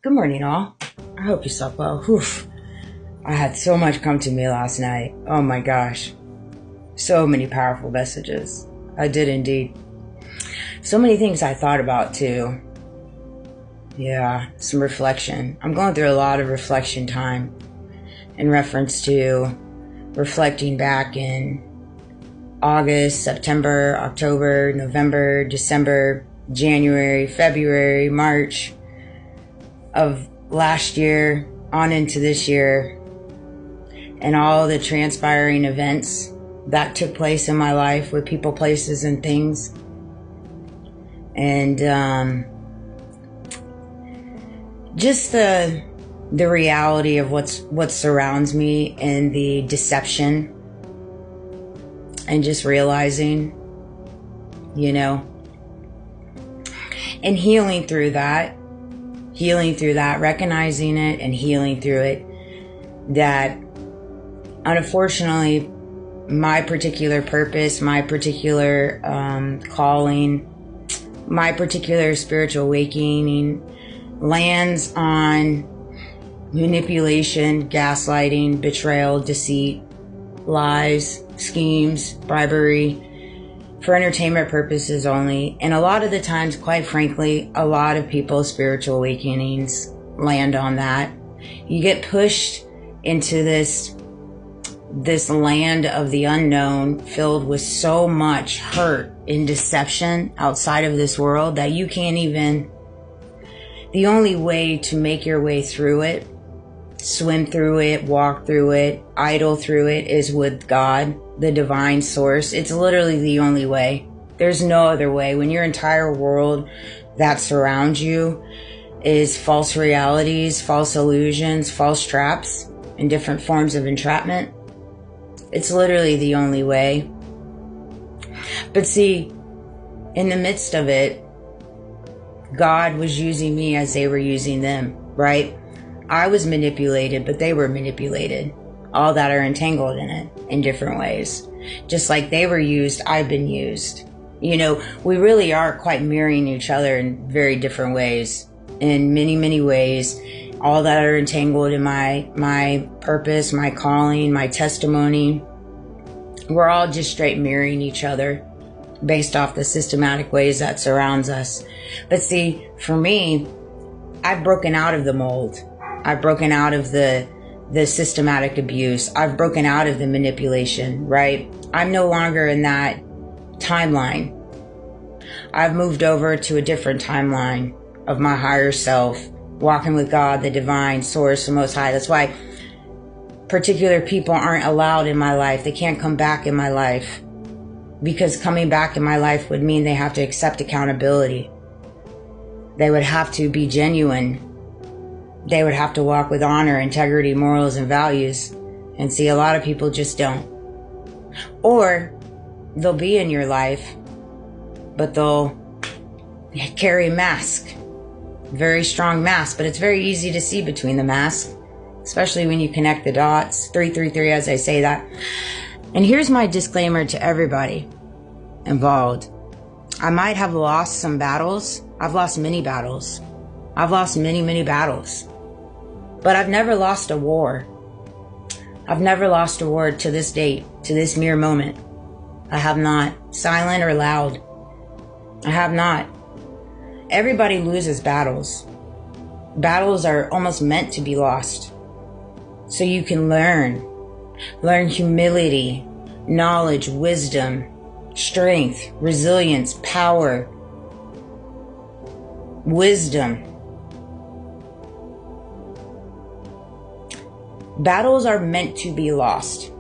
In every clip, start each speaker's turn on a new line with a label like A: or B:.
A: Good morning, all. I hope you slept well. Whew. I had so much come to me last night. Oh my gosh. So many powerful messages. I did indeed. So many things I thought about too. Yeah, some reflection. I'm going through a lot of reflection time in reference to reflecting back in August, September, October, November, December, January, February, March of last year on into this year, and all the transpiring events that took place in my life with people, places, and things. And just the reality of what surrounds me and the deception, and just realizing, and healing through that, recognizing it and healing through it, that unfortunately my particular purpose, my particular calling, my particular spiritual awakening lands on manipulation, gaslighting, betrayal, deceit, lies, schemes, bribery, for entertainment purposes only. And a lot of the times, quite frankly, a lot of people's spiritual awakenings land on that. You get pushed into this land of the unknown, filled with so much hurt and deception outside of this world that you can't even, the only way to make your way through it, swim through it, walk through it, idle through it, is with God, the divine source. It's literally the only way. There's no other way. When your entire world that surrounds you is false realities, false illusions, false traps, and different forms of entrapment, it's literally the only way. But see, in the midst of it, God was using me as they were using them, right? I was manipulated, but they were manipulated. All that are entangled in it in different ways. Just like they were used, I've been used. We really are quite mirroring each other in very different ways. In many, many ways. All that are entangled in my purpose, my calling, my testimony. We're all just straight mirroring each other based off the systematic ways that surrounds us. But see, for me, I've broken out of the mold. I've broken out of the systematic abuse. I've broken out of the manipulation, right? I'm no longer in that timeline. I've moved over to a different timeline of my higher self, walking with God, the divine source, the most high. That's why particular people aren't allowed in my life. They can't come back in my life, because coming back in my life would mean they have to accept accountability. They would have to be genuine. They would have to walk with honor, integrity, morals, and values. And see, a lot of people just don't. Or they'll be in your life, but they'll carry a mask. Very strong mask, but it's very easy to see between the mask, especially when you connect the dots. 333, as I say that. And here's my disclaimer to everybody involved. I might have lost some battles. I've lost many battles. I've lost many, many battles. But I've never lost a war. I've never lost a war to this date, to this mere moment. I have not. Silent or loud. I have not. Everybody loses battles. Battles are almost meant to be lost. So you can learn. Learn humility, knowledge, wisdom, strength, resilience, power, wisdom. Battles are meant to be lost.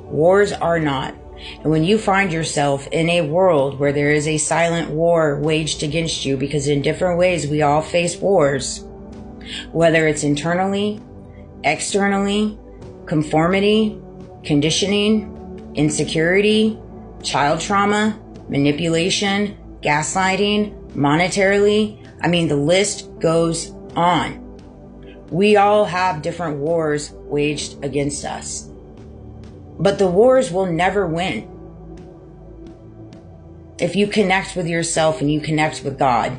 A: Wars are not. And when you find yourself in a world where there is a silent war waged against you, because in different ways we all face wars, whether it's internally, externally, conformity, conditioning, insecurity, child trauma, manipulation, gaslighting, monetarily, the list goes on. We all have different wars waged against us. But the wars will never win. if you connect with yourself and you connect with God,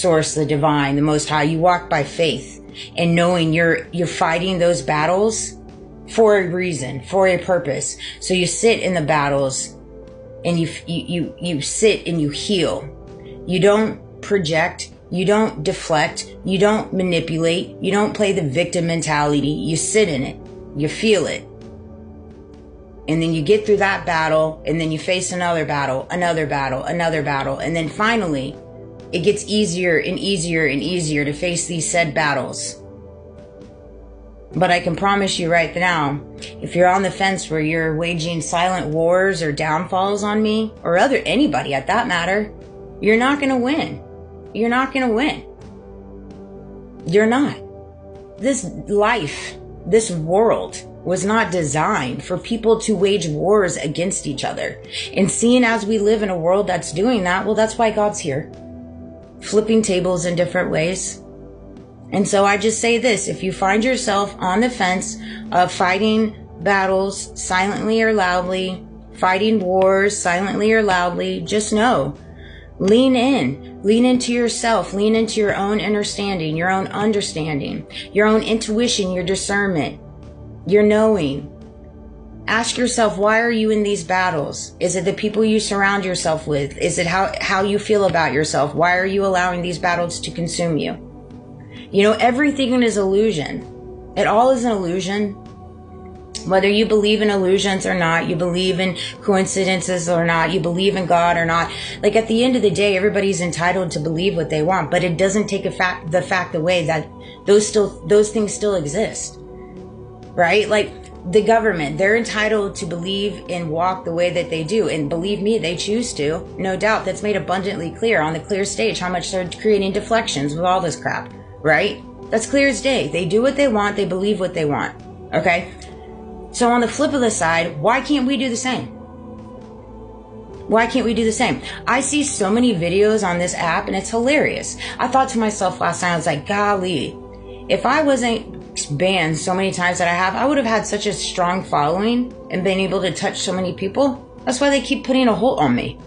A: source, the divine, the Most High. You walk by faith and knowing you're fighting those battles for a reason, for a purpose. So you sit in the battles and you sit and you heal. You don't project. You don't deflect. You don't manipulate. You don't play the victim mentality. You sit in it. You feel it. And then you get through that battle, and then you face another battle, another battle, another battle. And then finally, it gets easier and easier and easier to face these said battles. But I can promise you right now, if you're on the fence where you're waging silent wars or downfalls on me, or anybody at that matter, you're not going to win. You're not going to win. You're not. This life, this world was not designed for people to wage wars against each other. And seeing as we live in a world that's doing that, well, that's why God's here, flipping tables in different ways. And so I just say this: if you find yourself on the fence of fighting battles silently or loudly, fighting wars silently or loudly, just know, lean into yourself, lean into your own understanding, your own intuition, your discernment, your knowing. Ask yourself, why are you in these battles? Is it the people you surround yourself with? Is it how you feel about yourself? Why are you allowing these battles to consume you? You know, everything is illusion. It all is an illusion. Whether you believe in illusions or not, you believe in coincidences or not, you believe in God or not. Like, at the end of the day, everybody's entitled to believe what they want, but it doesn't take the fact away that those things still exist. Right? Like the government, they're entitled to believe and walk the way that they do. And believe me, they choose to. No doubt. That's made abundantly clear on the clear stage how much they're creating deflections with all this crap. Right? That's clear as day. They do what they want. They believe what they want. Okay? So on the flip of the side, why can't we do the same? Why can't we do the same? I see so many videos on this app and it's hilarious. I thought to myself last night, I was like, golly, if I wasn't banned so many times that I have, I would have had such a strong following and been able to touch so many people. That's why they keep putting a hold on me.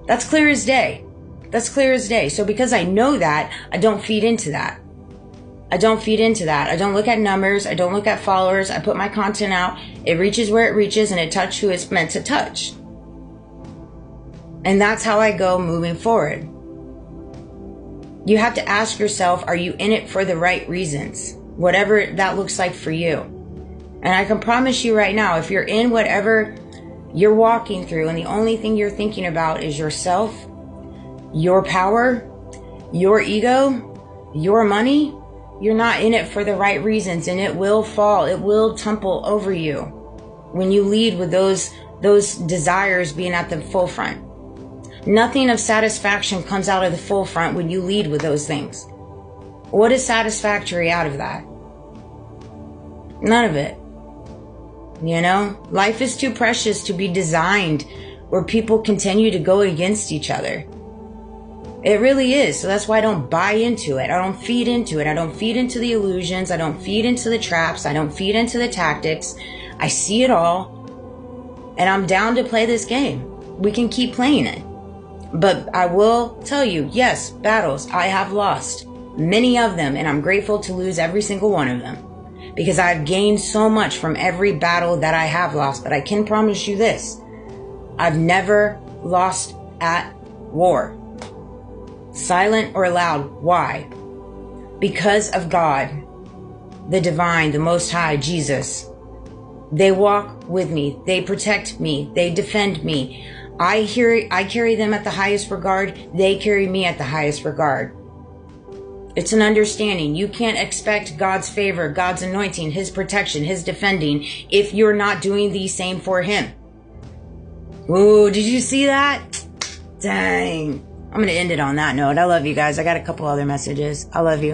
A: That's clear as day. That's clear as day. So because I know that, I don't feed into that. I don't feed into that. I don't look at numbers. I don't look at followers. I put my content out. It reaches where it reaches and it touches who it's meant to touch. And that's how I go moving forward. You have to ask yourself, are you in it for the right reasons? Whatever that looks like for you. And I can promise you right now, if you're in whatever you're walking through and the only thing you're thinking about is yourself, your power, your ego, your money, you're not in it for the right reasons, and it will fall. It will tumble over you when you lead with those desires being at the forefront. Nothing of satisfaction comes out of the forefront when you lead with those things. What is satisfactory out of that? None of it. You know, life is too precious to be designed where people continue to go against each other. It really is. So that's why I don't buy into it. I don't feed into it. I don't feed into the illusions. I don't feed into the traps. I don't feed into the tactics. I see it all. And I'm down to play this game. We can keep playing it. But I will tell you, yes, battles I have lost. Many of them. And I'm grateful to lose every single one of them. Because I've gained so much from every battle that I have lost. But I can promise you this. I've never lost at war. Silent or loud. Why? Because of God, the divine, the Most High, Jesus. They walk with me. They protect me. They defend me. I carry them at the highest regard. They carry me at the highest regard. It's an understanding. You can't expect God's favor, God's anointing, His protection, His defending if you're not doing the same for Him. Ooh, did you see that? Dang. I'm going to end it on that note. I love you guys. I got a couple other messages. I love you.